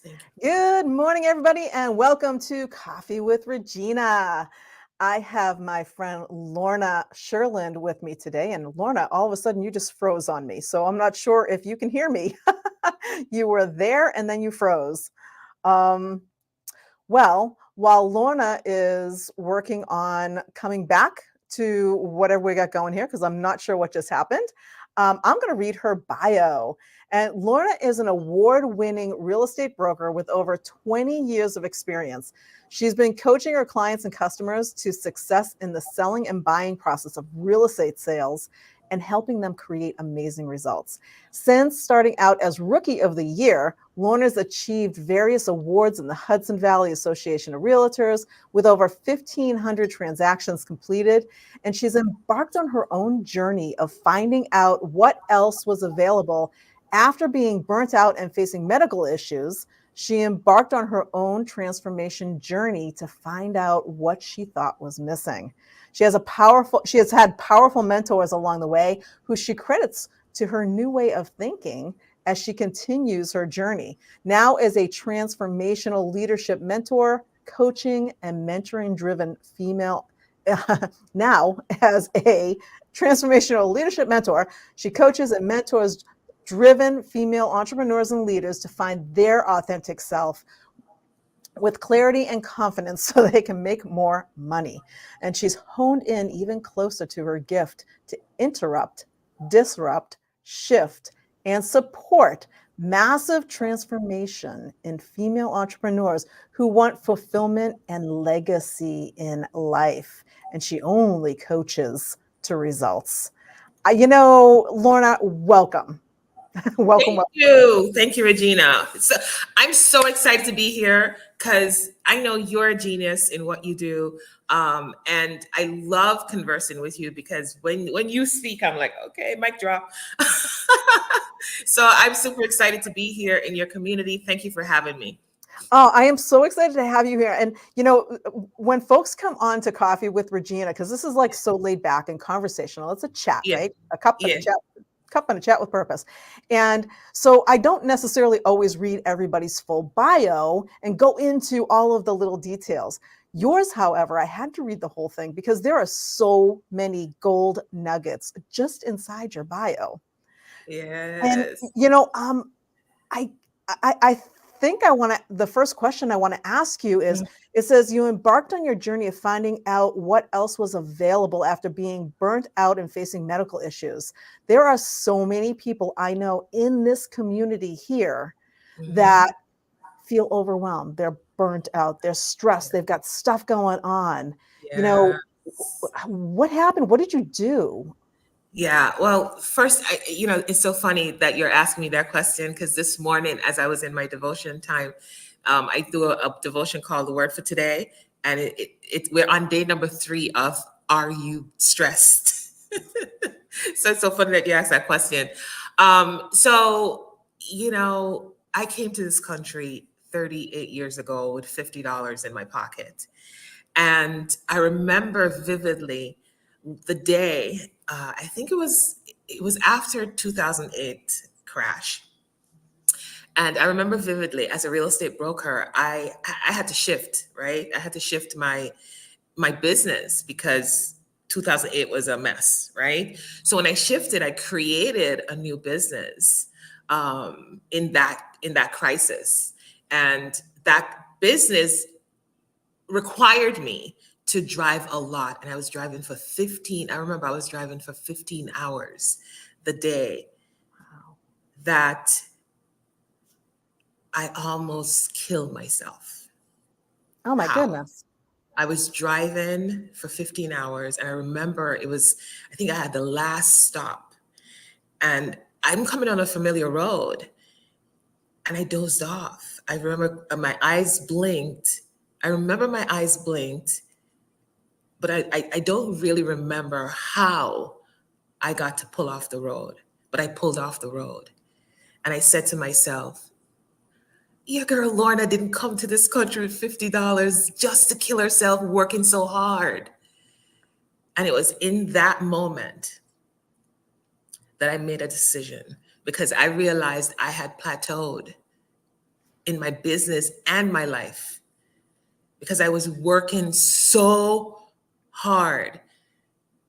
Thank you. Good morning, everybody, and welcome to Coffee with Regina. I have my friend Lorna Sherland with me today. And Lorna, all of a sudden you just froze on me. So I'm not sure if you can hear me. You were there and then you froze. Um, well, while Lorna is working on coming back to whatever we got going here, because I'm not sure what just happened, I'm going to read her bio. And Lorna is an award-winning real estate broker with over 20 years of experience. She's been coaching her clients and customers to success in the selling and buying process of real estate sales and helping them create amazing results. Since starting out as Rookie of the Year, Lorna's achieved various awards in the Hudson Valley Association of Realtors with over 1,500 transactions completed, and she's embarked on her own journey of finding out what else was available after being burnt out and facing medical issues. She embarked on her own transformation journey to find out what she thought was missing. She has had powerful mentors along the way who she credits to her new way of thinking as she continues her journey. Now as a transformational leadership mentor, coaching and mentoring driven female now as a transformational leadership mentor, she coaches and mentors driven female entrepreneurs and leaders to find their authentic self with clarity and confidence so they can make more money. And she's honed in even closer to her gift to interrupt, disrupt, shift, and support massive transformation in female entrepreneurs who want fulfillment and legacy in life. And she only coaches to results. Lorna, welcome. welcome, Thank welcome. you. Thank you, Regina. I'm so excited to be here because I know you're a genius in what you do. And I love conversing with you because when you speak, I'm like, okay, mic drop. So I'm super excited to be here in your community. Thank you for having me. Oh, I am so excited to have you here. And, when folks come on to Coffee with Regina, because this is like so laid back and conversational, it's a chat, Yeah. right? A cup and a Yeah. chat with purpose. And so I don't necessarily always read everybody's full bio and go into all of the little details. Yours, however, I had to read the whole thing because there are so many gold nuggets just inside your bio. And, Yes. I I think the first question I want to ask you is, it says you embarked on your journey of finding out what else was available after being burnt out and facing medical issues. There are so many people I know in this community here Mhm. that feel overwhelmed. They're burnt out, they're stressed, they've got stuff going on. You Yeah. know, what happened? What did you do? Yeah. Well, first, it's so funny that you're asking me that question because this morning, as I was in my devotion time, I do a devotion called "The Word for Today," and we're on day number 3 of "Are You Stressed?" So it's so funny that you asked that question. I came to this country 38 years ago with $50 in my pocket, and I remember vividly the day. I think it was after 2008 crash, and I remember vividly as a real estate broker, I had to shift. Right, I had to shift my business because 2008 was a mess. Right, so when I shifted, I created a new business in that crisis, and that business required me to drive a lot. And I was driving for 15, I remember I was driving for 15 hours the day Wow. that I almost killed myself. Oh my How? goodness. I was driving for 15 hours, and I remember I think I had the last stop, and I'm coming on a familiar road, and I dozed off. I remember my eyes blinked. I remember my eyes blinked, but I don't really remember how I got to pull off the road, but I pulled off the road. And I said to myself, your girl Lorna didn't come to this country with $50 just to kill herself working so hard. And it was in that moment that I made a decision because I realized I had plateaued in my business and my life because I was working so hard.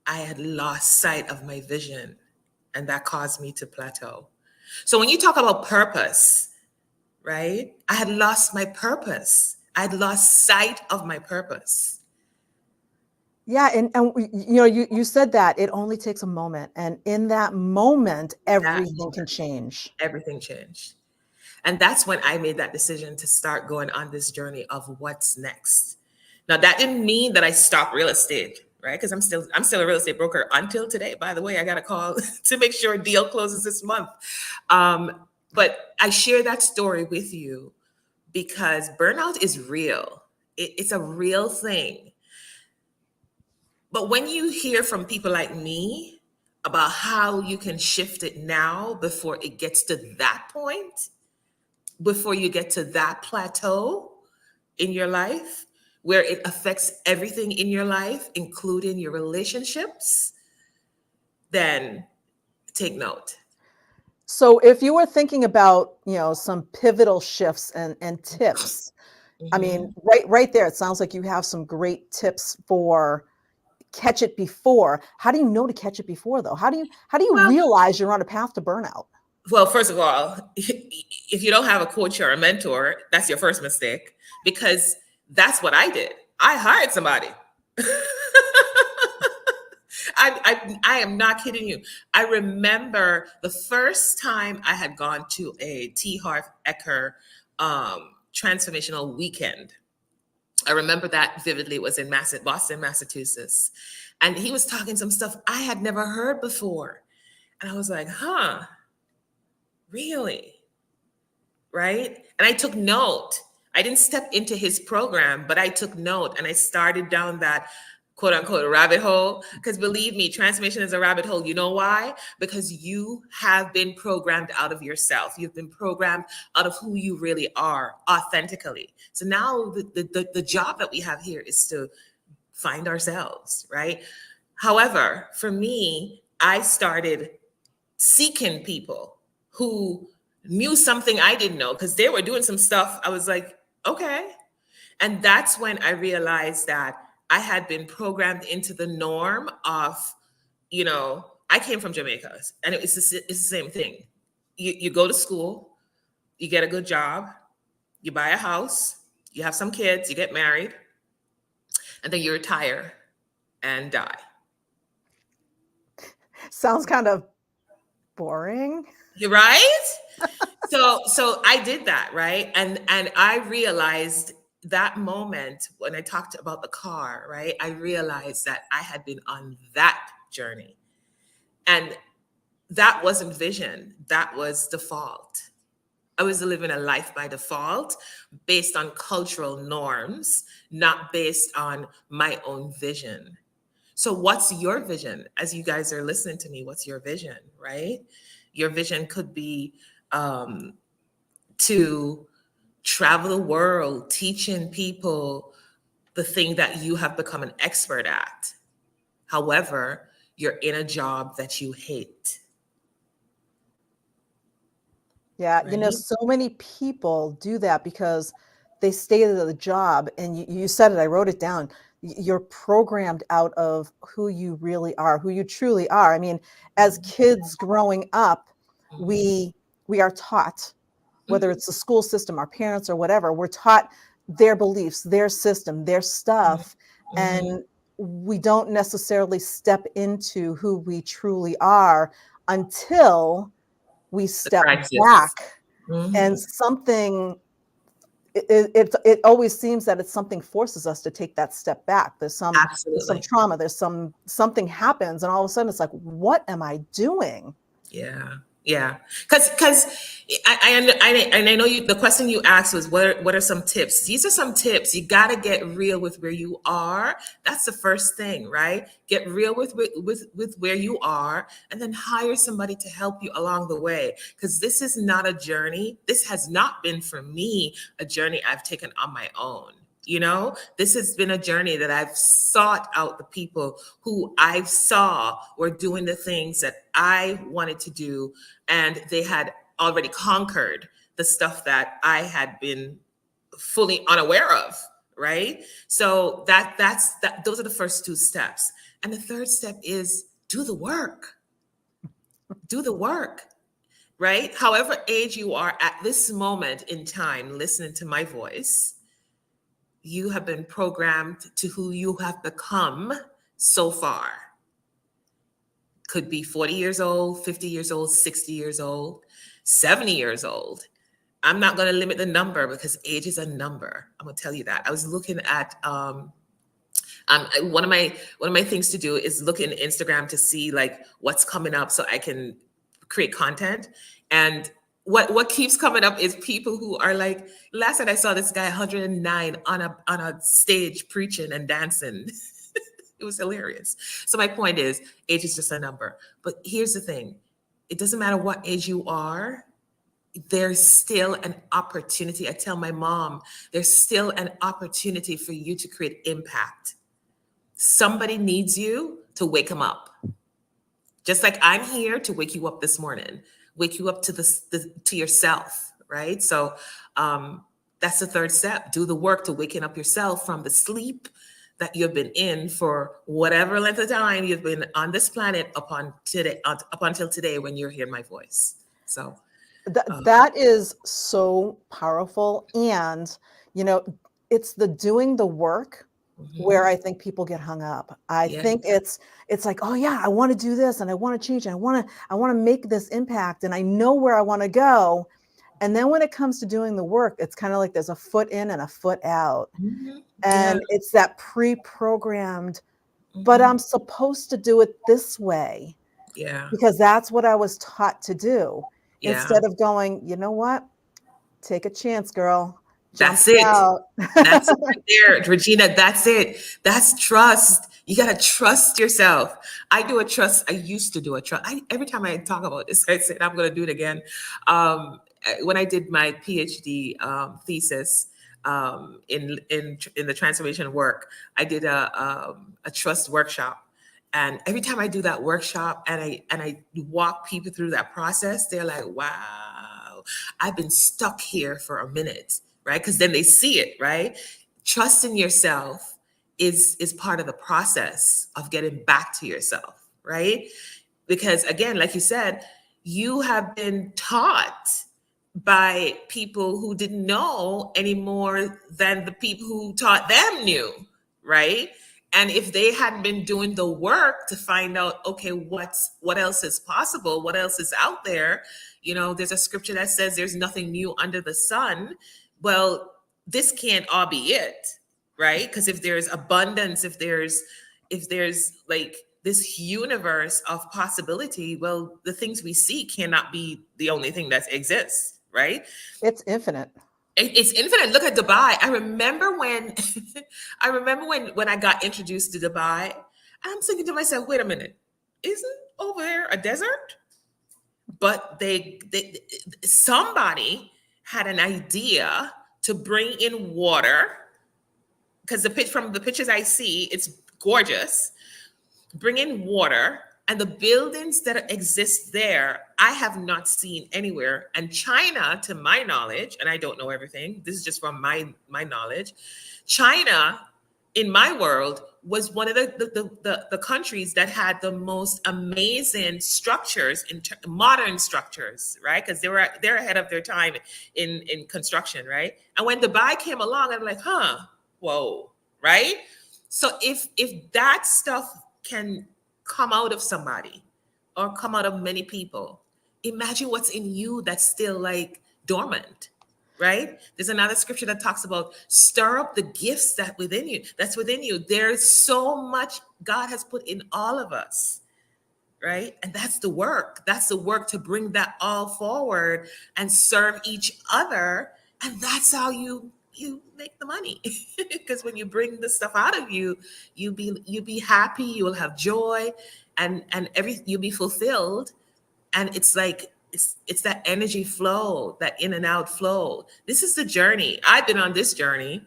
I had lost sight of my vision, and that caused me to plateau. So when you talk about purpose, right? I had lost my purpose. I had lost sight of my purpose. Yeah, and you know, you said that it only takes a moment, and in that moment, That everything can moment, change. everything changed. And that's when I made that decision to start going on this journey of what's next. Now that didn't mean that I stopped real estate, right? Because I'm still a real estate broker until today. By the way, I got a call to make sure a deal closes this month. But I share that story with you because burnout is real. It's a real thing. But when you hear from people like me about how you can shift it now before it gets to that point, before you get to that plateau in your life where it affects everything in your life, including your relationships, then take note. So if you were thinking about, you know, some pivotal shifts and tips, I mean, Mhm. right there, it sounds like you have some great tips for catch it before. How do you know to catch it before though? How do you Well, realize you're on a path to burnout? well, first of all, if you don't have a coach or a mentor, that's your first mistake because that's what I did. I hired somebody. I am not kidding you. I remember the first time I had gone to a T. Harv Eker transformational weekend. I remember that vividly. It was in Boston, Massachusetts. And he was talking some stuff I had never heard before. And I was like, huh, really? Right? And I took note. I didn't step into his program, but I took note and I started down that quote unquote rabbit hole. Because believe me, transformation is a rabbit hole. You know why? Because you have been programmed out of yourself. You've been programmed out of who you really are authentically. So now the job that we have here is to find ourselves, right? However, for me, I started seeking people who knew something I didn't know because they were doing some stuff. I was like, okay. And that's when I realized that I had been programmed into the norm of, I came from Jamaica and it's the same thing. You go to school, you get a good job, you buy a house, you have some kids, you get married, and then you retire and die. Sounds kind of boring. You're right. So I did that, right? And I realized that moment when I talked about the car, right? I realized that I had been on that journey. And that wasn't vision, that was default. I was living a life by default based on cultural norms, not based on my own vision. So, what's your vision? As you guys are listening to me, what's your vision, right? Your vision could be to travel the world, teaching people the thing that you have become an expert at. However, you're in a job that you hate, Yeah, you know, right? so many people do that because they stay at the job, and you said it, I wrote it down. You're programmed out of who you really are, who you truly are. I mean, as kids growing up, Mhm, we we are taught, whether mhm, it's the school system, our parents, or whatever, we're taught their beliefs, their system, their mhm, stuff, mhm. and we don't necessarily step into who we truly are until we The step crisis. back, and Mhm. something, it always seems that it's something forces us to take that step back. There's some Absolutely. trauma, something happens, and all of a sudden it's like, what am I doing? Yeah, yeah. Because and I know you. The question you asked was what are some tips? These are some tips. You got to get real with where you are. That's the first thing, right? Get real with where you are, and then hire somebody to help you along the way. Because this is not a journey. This has not been for me a journey I've taken on my own. This has been a journey that I've sought out the people who I saw were doing the things that I wanted to do, and they had already conquered the stuff that I had been fully unaware of, right? So those are the first two steps. And the third step is do the work. Do the work, right? However age you are at this moment in time listening to my voice, you have been programmed to who you have become so far. Could be 40 years old, 50 years old, 60 years old, 70 years old. I'm not going to limit the number because age is a number. I'm going to tell you that. I was looking at one of my things to do is look in Instagram to see like what's coming up so I can create content. And what keeps coming up is people who are like, last night I saw this guy 109 on a stage preaching and dancing. It was hilarious. So my point is, age is just a number. But here's the thing. It doesn't matter what age you are, there's still an opportunity. I tell my mom, there's still an opportunity for you to create impact. Somebody needs you to wake them up. Just like I'm here to wake you up this morning, wake you up to to yourself, right? So that's the third step. Do the work to waking up yourself from the sleep that you've been in for whatever length of time you've been on this planet up until today when you're hearing my voice. So that is so powerful. And, it's the doing the work where I think people get hung up. I think it's like, oh yeah, I want to do this and I want to change and I want to make this impact and I know where I want to go. And then when it comes to doing the work, it's kind of like there's a foot in and a foot out. And it's that pre-programmed, but I'm supposed to do it this way. Yeah. Because that's what I was taught to do. Instead of going, you know what? Take a chance, girl. That's it. That's it right there, Regina. That's it. That's trust. You got to trust yourself. I used to do a trust. Every time I talk about this, I said, I'm going to do it again. When I did my PhD thesis in the transformation work, I did a trust workshop. And every time I do that workshop and I walk people through that process, they're like, wow, I've been stuck here for a minute, right? Because then they see it, right? Trusting yourself is part of the process of getting back to yourself, right? Because again, like you said, you have been taught by people who didn't know any more than the people who taught them knew, right? And if they hadn't been doing the work to find out, okay, what else is possible? What else is out there? There's a scripture that says there's nothing new under the sun. Well, this can't all be it, right? Because if there's abundance, if there's like this universe of possibility, well, the things we see cannot be the only thing that exists, right? It's infinite. It's infinite. Look at Dubai. I remember when I got introduced to Dubai, I'm thinking to myself, wait a minute, isn't over there a desert? But somebody had an idea to bring in water, because from the pictures I see, it's gorgeous. Bring in water. And the buildings that exist there, I have not seen anywhere. And China, to my knowledge, and I don't know everything, this is just from my knowledge, China, in my world, was one of the countries that had the most amazing structures, modern structures, right? Because they're ahead of their time in construction, right? And when Dubai came along, I'm like, whoa, right? So if that stuff can come out of somebody or come out of many people, imagine what's in you that's still like dormant, right? There's another scripture that talks about stir up the gifts that's within you. There's so much God has put in all of us, right? And that's the work to bring that all forward and serve each other. And that's how you make the money. Because when you bring the stuff out of you, you be happy, you will have joy, and you'll be fulfilled. And it's like it's that energy flow, that in and out flow. This is the journey. I've been on this journey,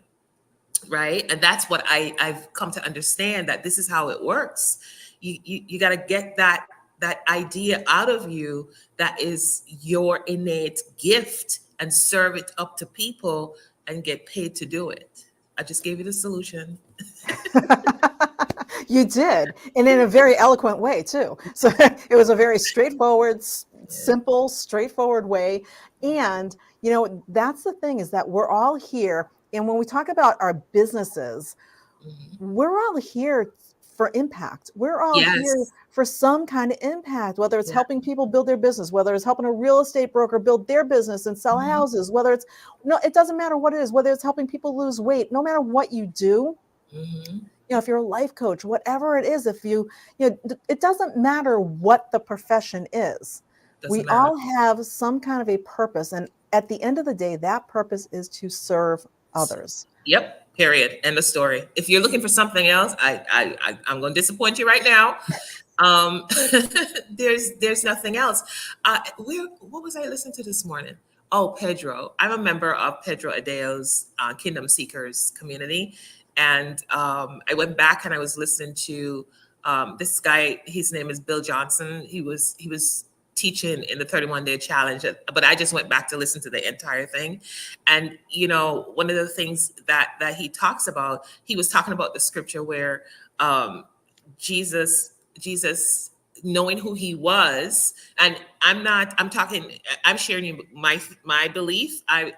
right? And that's what I've come to understand, that this is how it works. You got to get that idea out of you that is your innate gift and serve it up to people and get paid to do it. I just gave you the solution. You did, and in a very eloquent way too. So it was a very straightforward, Yeah. simple, straightforward way. And that's the thing, is that we're all here. And when we talk about our businesses, Mhm. we're all here for impact. We're all here Yes. for some kind of impact, whether it's Yeah. helping people build their business, whether it's helping a real estate broker build their business and sell Mhm. houses, whether it's, no, it doesn't matter what it is, whether it's helping people lose weight, no matter what you do. Mhm. If you're a life coach, whatever it is, if it doesn't matter what the profession is. We Doesn't matter. all have some kind of a purpose. And at the end of the day, that purpose is to serve others. Yep. Period. End of story. If you're looking for something else, I'm going to disappoint you right now. Um, there's nothing else. What was I listening to this morning? Oh, Pedro. I'm a member of Pedro Adeo's Kingdom Seekers community, and I went back and I was listening to this guy. His name is Bill Johnson. He was teaching in the 31-day challenge, but I just went back to listen to the entire thing. And one of the things that he talks about, he was talking about the scripture where Jesus knowing who he was. And I'm sharing you my belief. I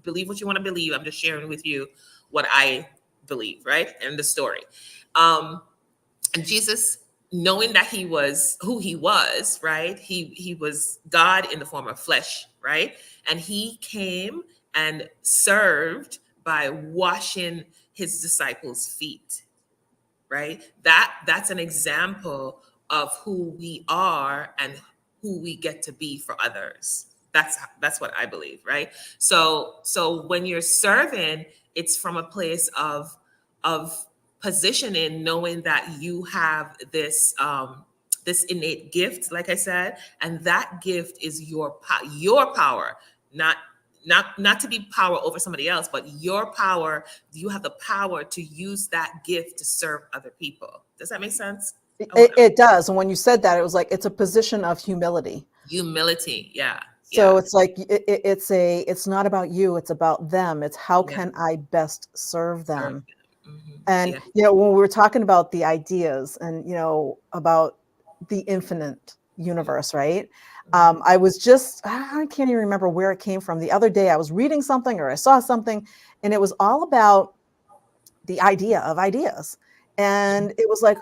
believe what you want to believe. I'm just sharing with you what I believe, right? And the story. And Jesus, knowing that he was who he was, right? He was God in the form of flesh, right? And he came and served by washing his disciples' feet, right? That's an example of who we are and who we get to be for others. That's what I believe, right? So when you're serving, it's from a place of positioning, knowing that you have this innate gift, like I said, and that gift is your power, not to be power over somebody else, but your power. You have the power to use that gift to serve other people. Does that make sense? It does. And when you said that, it was like, it's a position of humility. Humility. Yeah. So Yeah. it's like, it's not about you, it's about them. It's how Yeah. can I best serve Serve them? them. And Yeah. when we were talking about the ideas and about the infinite universe, right? I was just, I can't even remember where it came from. The other day I was reading something, or I saw something, and it was all about the idea of ideas. And it was like,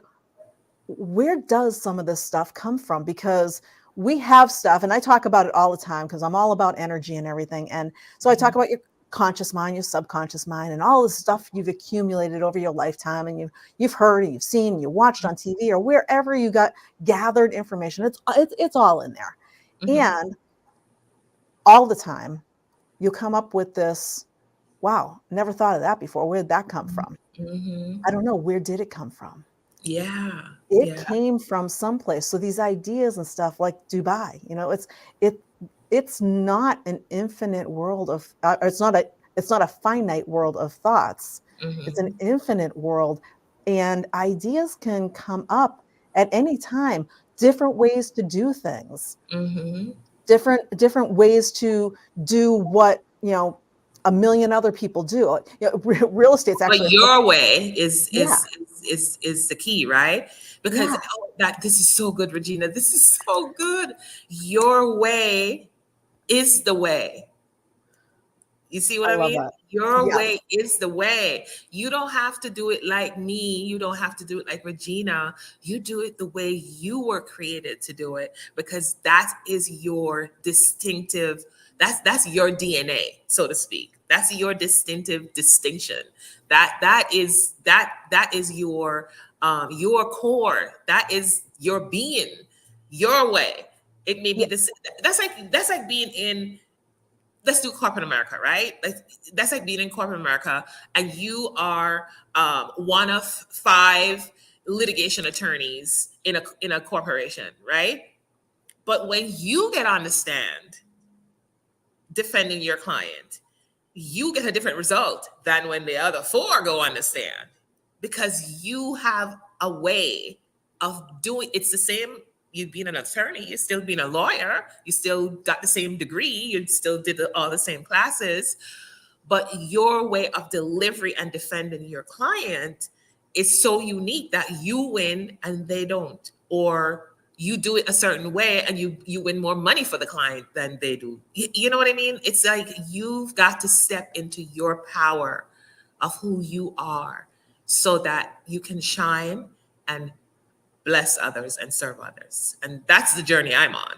where does some of this stuff come from? Because we have stuff, and I talk about it all the time because I'm all about energy and everything. And so I talk Mhm. about your conscious mind, your subconscious mind, and all the stuff you've accumulated over your lifetime, and you've heard, and you've seen, you watched on TV, or wherever you got gathered information. It's all in there. Mhm. And all the time you come up with this, wow, never thought of that before. Where did that come from? Mhm. I don't know. Where did it come from? Yeah. It Yeah. came from someplace. So these ideas and stuff like Dubai, it it's not an infinite world of, or it's not a finite world of thoughts. It's an Mhm. infinite world, and ideas can come up at any time. Different ways to do things, Mhm. different ways to do what a million other people do. Real estate's But actually a whole, your way is yeah, is is the key, right? Because yeah. that this is so good, Regina. This is so good. Your way is the way. You see what I I love mean? that. Your Yes. way is the way. You don't have to do it like me. You don't have to do it like Regina. You do it the way you were created to do it, because that is your distinctive, that's your DNA, so to speak. That's your distinctive distinction. That is your core. That is your being, your way. It may be Yeah. this. That's like being in, let's do corporate America, right? That's like being in corporate America, and you are one of five litigation attorneys in a corporation, right? But when you get on the stand defending your client, you get a different result than when the other four go on the stand, because you have a way of doing. It's the same. you being an attorney, you still being a lawyer, you still got the same degree, you still did all the same classes, but your way of delivery and defending your client is so unique that you win and they don't, or you do it a certain way and you win more money for the client than they do. You know what I mean? It's like you've got to step into your power of who you are so that you can shine and bless others and serve others. And that's the journey I'm on.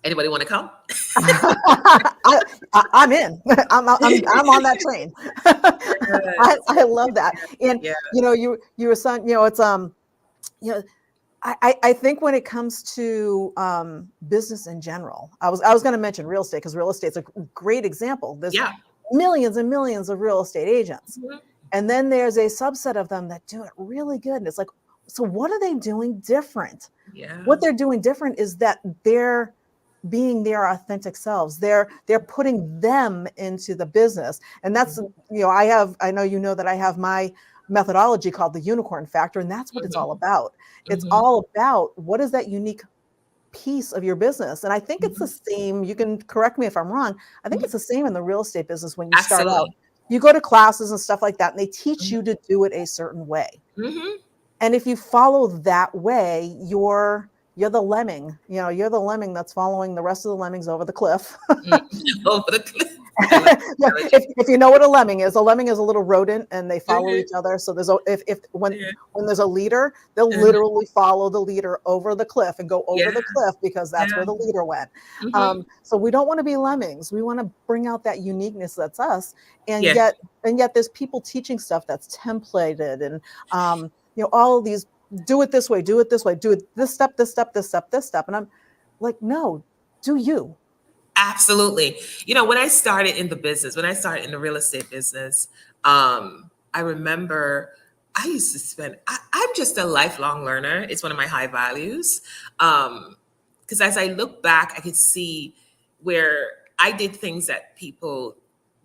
Anybody want to come? I'm in. I'm on that train. I love that. And Yeah. you were saying, it's you know, I think when it comes to business in general, I was going to mention real estate because real estate's a great example. There's Yeah. millions and millions of real estate agents, Mhm. and then there's a subset of them that do it really good. And it's like, so what are they doing different? Yeah. What they're doing different is that they're being their authentic selves. They're putting them into the business. And that's, I know that I have my methodology called the unicorn factor, and that's what it's all about. It's Mhm. all about what is that unique piece of your business. And I think it's the same, you can correct me if I'm wrong. I think it's the same in the real estate business when you start out. Absolutely. You go to classes and stuff like that, and they teach you to do it a certain way. Mm-hmm. And if you follow that way, you're the lemming. You're the lemming that's following the rest of the lemmings over the cliff. Over the cliff. I love Yeah, analogy. if you know what a lemming is a little rodent, and they follow Mhm. each other. So there's when Yeah. there's a leader, they'll Mhm. literally follow the leader over the cliff and go over Yeah. the cliff because that's Yeah. where the leader went. Mhm. So we don't want to be lemmings. We want to bring out that uniqueness that's us, and Yeah. yet there's people teaching stuff that's templated, and all of these, do it this way, do it this way, do it this step, this step, this step, this step, and I'm like, no, do you. Absolutely. When I started in the business, when I started in the real estate business, I remember I used to I'm just a lifelong learner. It's one of my high values. Because as I look back, I could see where I did things that people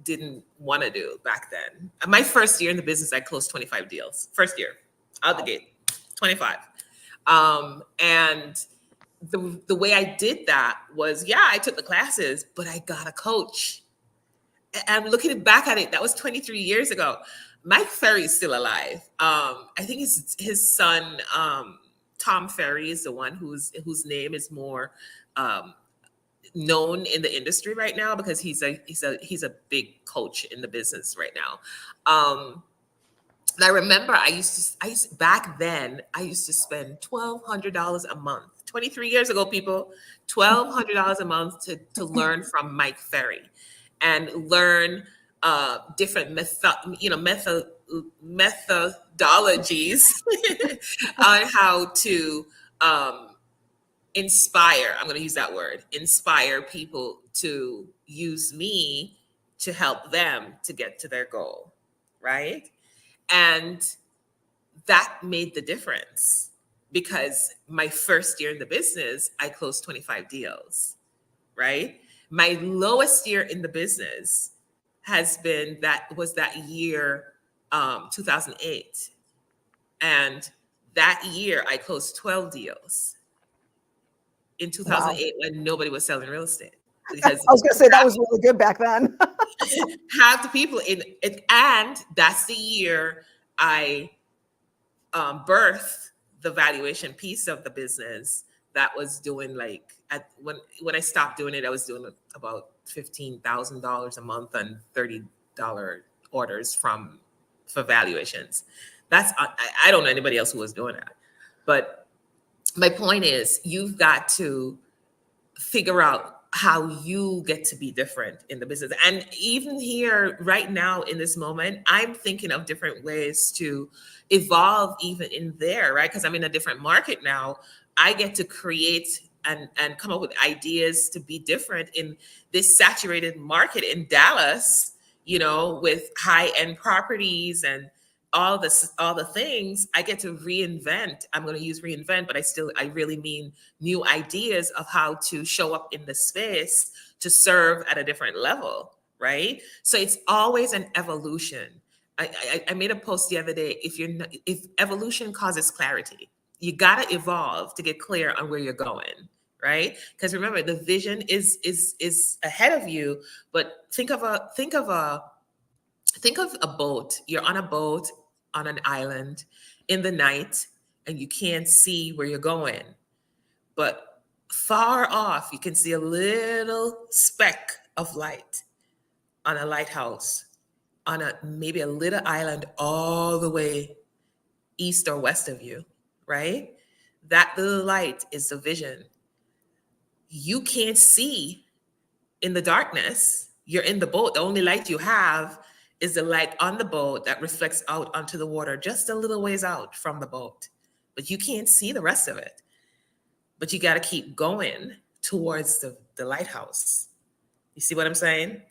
didn't want to do back then. My first year in the business, I closed 25 deals. First year, out the gate, 25. And the way I did that was, yeah, I took the classes, but I got a coach. And looking back at it, that was 23 years ago. Mike Ferry is still alive. I think his son, Tom Ferry, is the one whose name is more known in the industry right now because he's a big coach in the business right now. And I remember back then I used to spend $1,200 a month. 23 years ago, people, $1,200 a month to learn from Mike Ferry and learn different methodologies on how to inspire. I'm going to use that word, inspire people to use me to help them to get to their goal, right? And that made the difference because my first year in the business, I closed 25 deals, right? My lowest year in the business was that year, 2008. And that year I closed 12 deals in Wow. 2008 when nobody was selling real estate because I was going to say that was really good back then. half the people in it, and that's the year I birthed the valuation piece of the business that was doing when I stopped doing it, I was doing about $15,000 a month and $30 orders for valuations. I don't know anybody else who was doing that, but my point is you've got to figure out how you get to be different in the business. And even here right now in this moment, I'm thinking of different ways to evolve even in there, right? Because I'm in a different market now. I get to create and come up with ideas to be different in this saturated market in Dallas, with high-end properties and all the things. I get to reinvent. I'm going to use reinvent, but I really mean new ideas of how to show up in the space to serve at a different level, right? So it's always an evolution. I made a post the other day. If evolution causes clarity, you got to evolve to get clear on where you're going, right? Because remember, the vision is ahead of you. But think of a boat. You're on a boat on an island in the night, and you can't see where you're going. But far off, you can see a little speck of light on a lighthouse on a maybe a little island all the way east or west of you, right? That little light is the vision. You can't see in the darkness. You're in the boat. The only light you have is the light on the boat that reflects out onto the water just a little ways out from the boat. But you can't see the rest of it. But you got to keep going towards the lighthouse. You see what I'm saying?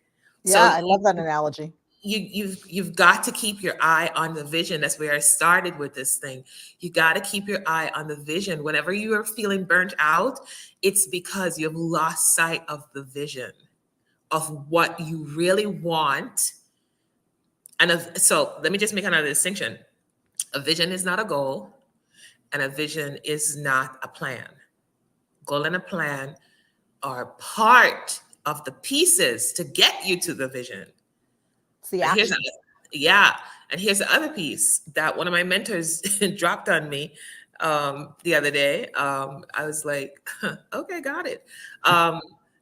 Yeah, So I love that analogy. you've got to keep your eye on the vision. That's where I started with this thing. You got to keep your eye on the vision. Whenever you are feeling burnt out, it's because you've lost sight of the vision of what you really want. So let me just make another distinction. A vision is not a goal, and a vision is not a plan. Goal and a plan are part of the pieces to get you to the vision. It's the And here's action. yeah, and here's the other piece that one of my mentors dropped on me the other day. I was like, okay, got it.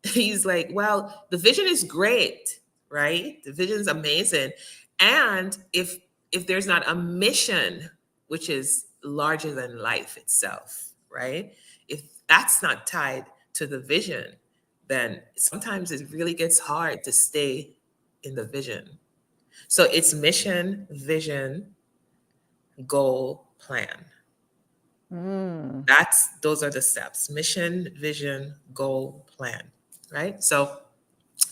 He's like, well, the vision is great, right? The vision's amazing, and if there's not a mission, which is larger than life itself, right? If that's not tied to the vision, then sometimes it really gets hard to stay in the vision. So it's mission, vision, goal, plan. Mm. Those are the steps. Mission, vision, goal, plan. Right? So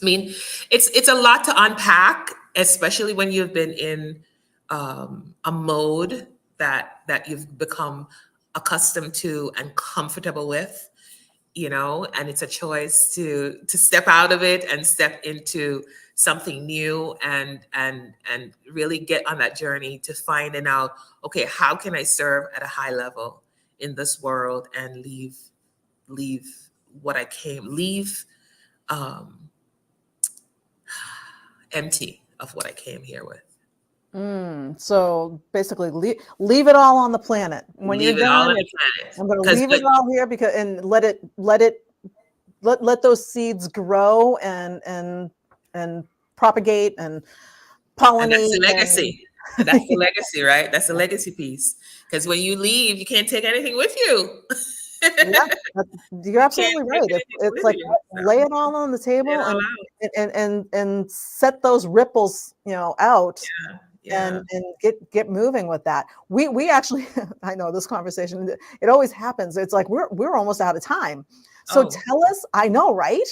I mean, it's a lot to unpack, especially when you've been in a mode that you've become accustomed to and comfortable with, and it's a choice to step out of it and step into something new and really get on that journey to finding out, okay, how can I serve at a high level in this world and leave what I came leave empty of what I came here with. So basically, leave it all on the planet. When you're Leave it all done, on the planet. I'm going to leave it all here and let those seeds grow and propagate and pollinate. And that's the legacy. That's the legacy, right? That's the legacy piece. Because when you leave, you can't take anything with you. Yeah, you're absolutely right. It's like lay it all on the table and set those ripples, out. Yeah. And get moving with that. We actually, I know this conversation, it always happens. It's like we're almost out of time. So tell us, I know, right?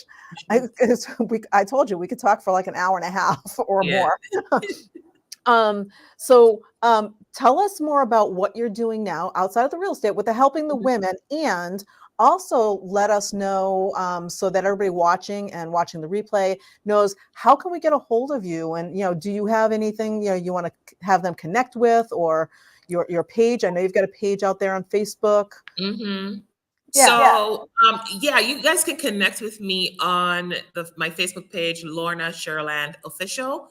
I told you we could talk for like an hour and a half or more. Tell us more about what you're doing now outside of the real estate with the helping the women, and also let us know so that everybody watching the replay knows, how can we get a hold of you? And, do you have anything, you want to have them connect with, or your page? I know you've got a page out there on Facebook. Mm-hmm. Yeah. So, you guys can connect with me on my Facebook page, Lorna Sherland Official.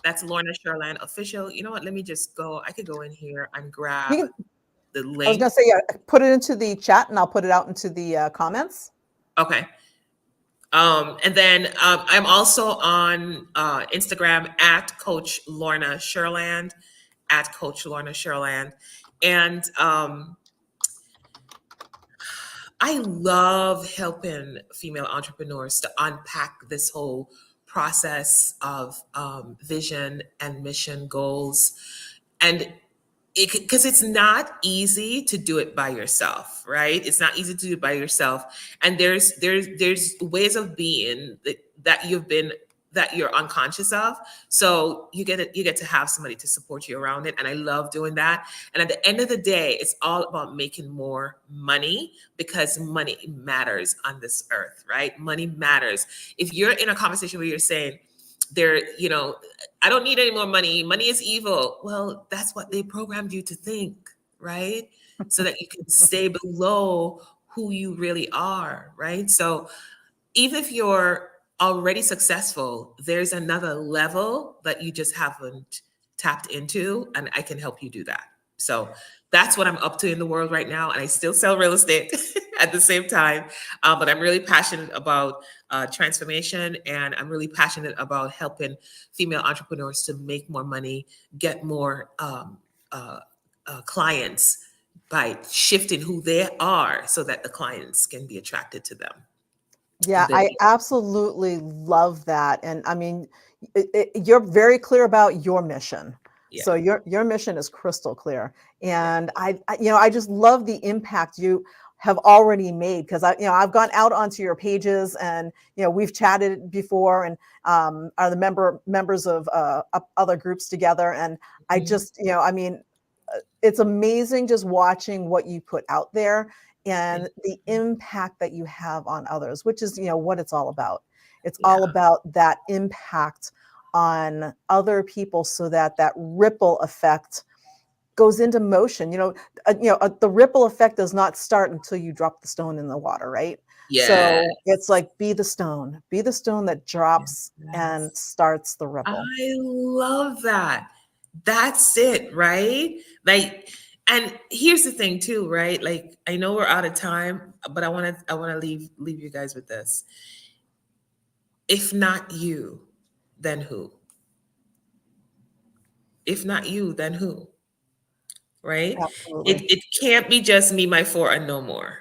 That's Lorna Sherland Official. You know what? Let me just go. I could go in here and grab the link. I was going to say, put it into the chat and I'll put it out into the comments. Okay. And then I'm also on Instagram at Coach Lorna Sherland, at Coach Lorna Sherland. And I love helping female entrepreneurs to unpack this whole process of vision and mission goals. And because it's not easy to do it by yourself, right? It's not easy to do it by yourself. And there's ways of being that you're unconscious of. So you get to have somebody to support you around it. And I love doing that. And at the end of the day, it's all about making more money, because money matters on this earth, right? Money matters. If you're in a conversation where you're saying, I don't need any more money. Money is evil. Well, that's what they programmed you to think. right? So that you can stay below who you really are, right? So even if you're already successful, there's another level that you just haven't tapped into, and I can help you do that. So that's what I'm up to in the world right now, and I still sell real estate at the same time. But I'm really passionate about transformation, and I'm really passionate about helping female entrepreneurs to make more money, get more uh, clients by shifting who they are, so that the clients can be attracted to them Yeah, and build. I absolutely love that, and I mean, you're very clear about your mission. Yeah, So your mission is crystal clear, yeah. and I just love the impact you have already made because I've gone out onto your pages and we've chatted before and are the members of other groups together, and I Mhm. just I mean, it's amazing just watching what you put out there Thank and the you. impact that you have on others, which is, what it's all about. It's Yeah, all about that impact on other people so that that ripple effect goes into motion. The ripple effect does not start until you drop the stone in the water, right? yeah, So it's like be the stone that drops and yes. starts the ripple. I love that. That's it, right? Like, and here's the thing too, right? Like, I know we're out of time, but I want to leave you guys with this. If not you, then who? If not you, then who? Right? It Absolutely. it can't be just me, my four, and no more.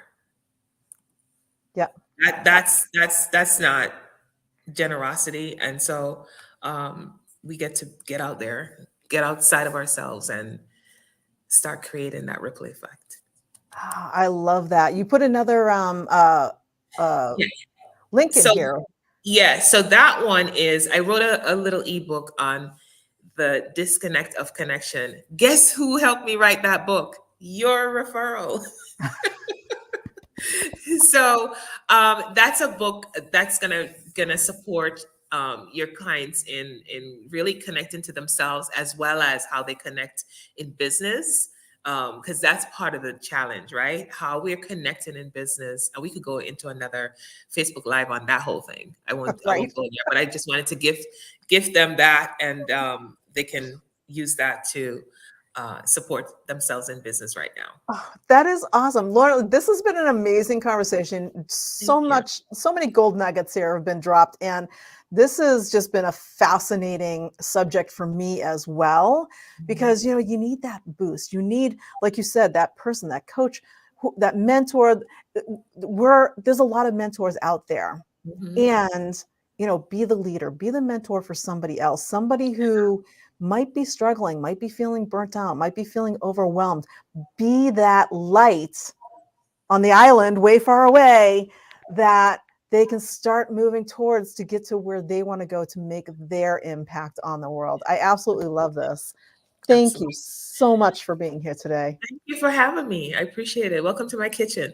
Yeah. That's not generosity. And so we get to get out there, get outside of ourselves, and start creating that ripple effect. Ah, I love that. You put another uh Yeah. link in So here. yeah, so that one is I wrote a little ebook on the disconnect of connection. Guess who helped me write that book? Your referral. So that's a book that's gonna support your clients in really connecting to themselves as well as how they connect in business, because that's part of the challenge, right? How we're connecting in business, and we could go into another Facebook Live on that whole thing. I Right. won't go there, but I just wanted to give them that, and they can use that to support themselves in business right now. Oh, that is awesome. Laura, this has been an amazing conversation. Thank you. So many gold nuggets here have been dropped. And this has just been a fascinating subject for me as well, Mhm. because, you need that boost. You need, like you said, that person, that coach, that mentor. There's a lot of mentors out there. Mhm. And, be the leader, be the mentor for somebody else, somebody who might be struggling, might be feeling burnt out, might be feeling overwhelmed. Be that light on the island way far away that they can start moving towards to get to where they want to go to make their impact on the world. I absolutely love this. Thank you Absolutely. so much for being here today. Thank you for having me. I appreciate it. Welcome to my kitchen.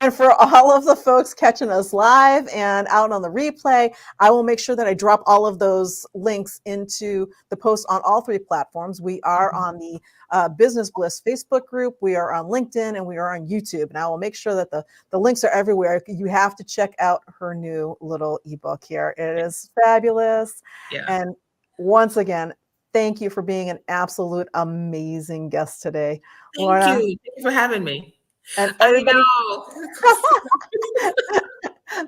And for all of the folks catching us live and out on the replay, I will make sure that I drop all of those links into the post on all three platforms. We are Mhm. on the Business Bliss Facebook group, we are on LinkedIn, and we are on YouTube. And I will make sure that the links are everywhere. You have to check out her new little ebook here. It is fabulous. Yeah. And once again, thank you for being an absolute amazing guest today, Thank you. Lorna. Thank you for having me. And I everybody, know.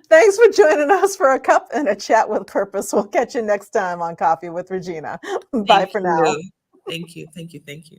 thanks for joining us for a cup and a chat with purpose. We'll catch you next time on Coffee with Regina. Bye Thank for now. you. Thank you. Thank you. Thank you.